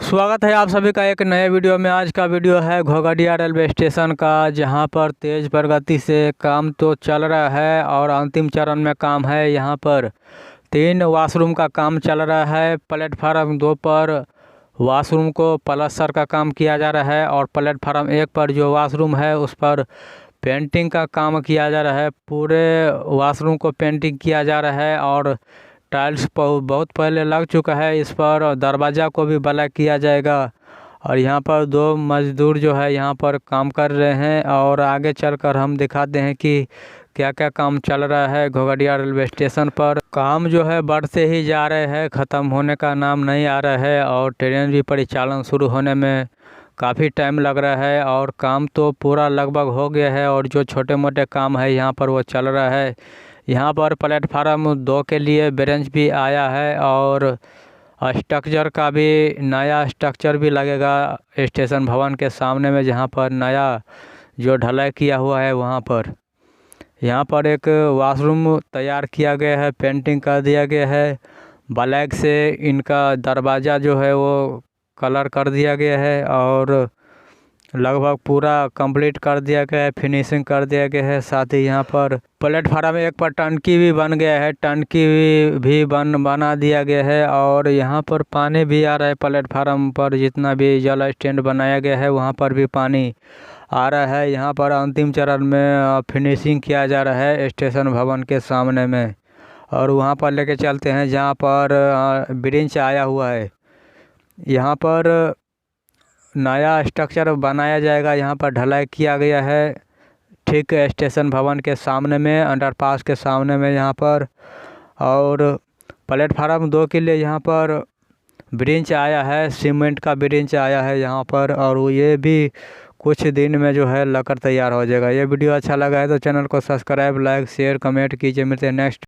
स्वागत है आप सभी का एक नए वीडियो में। आज का वीडियो है घोघडिया रेलवे स्टेशन का, जहां पर तेज़ प्रगति से काम तो चल रहा है और अंतिम चरण में काम है। यहां पर 3 वॉशरूम का काम चल रहा है। प्लेटफार्म 2 पर वॉशरूम को प्लास्टर का काम किया जा रहा है और प्लेटफार्म 1 पर जो वॉशरूम है उस पर पेंटिंग का काम किया जा रहा है। पूरे वॉशरूम को पेंटिंग किया जा रहा है और टाइल्स बहुत पहले लग चुका है इस पर, और दरवाज़ा को भी ब्लैक किया जाएगा। और यहाँ पर 2 मज़दूर जो है यहाँ पर काम कर रहे हैं और आगे चलकर हम दिखाते हैं कि क्या क्या काम चल रहा है घोघडिया रेलवे स्टेशन पर। काम जो है बढ़ते ही जा रहे हैं, ख़त्म होने का नाम नहीं आ रहा है और ट्रेन भी परिचालन शुरू होने में काफ़ी टाइम लग रहा है। और काम तो पूरा लगभग हो गया है और जो छोटे मोटे काम है यहाँ पर वो चल रहा है। यहाँ पर प्लेटफार्म 2 के लिए बेंच भी आया है और स्ट्रक्चर का भी नया स्ट्रक्चर भी लगेगा स्टेशन भवन के सामने में, जहाँ पर नया जो ढलाई किया हुआ है वहाँ पर। यहाँ पर एक वॉशरूम तैयार किया गया है, पेंटिंग कर दिया गया है ब्लैक से। इनका दरवाज़ा जो है वो कलर कर दिया गया है और लगभग पूरा कंप्लीट कर दिया गया है, फिनिशिंग कर दिया गया है। साथ ही यहाँ पर प्लेटफार्म 1 पर टंकी भी बन गया है, टंकी भी बना दिया गया है और यहाँ पर पानी भी आ रहा है। प्लेटफार्म पर जितना भी जल स्टैंड बनाया गया है वहाँ पर भी पानी आ रहा है। यहाँ पर अंतिम चरण में फिनिशिंग किया जा रहा है स्टेशन भवन के सामने में। और वहाँ पर लेके चलते हैं जहाँ पर ब्रिज आया हुआ है। यहाँ पर नया स्ट्रक्चर बनाया जाएगा, यहाँ पर ढलाई किया गया है ठीक स्टेशन भवन के सामने में, अंडरपास के सामने में यहाँ पर। और प्लेटफार्म 2 के लिए यहाँ पर ब्रिज आया है, सीमेंट का ब्रिज आया है यहाँ पर, और ये भी कुछ दिन में जो है लगकर तैयार हो जाएगा। ये वीडियो अच्छा लगा है तो चैनल को सब्सक्राइब, लाइक, शेयर, कमेंट कीजिए। मिलते हैं नेक्स्ट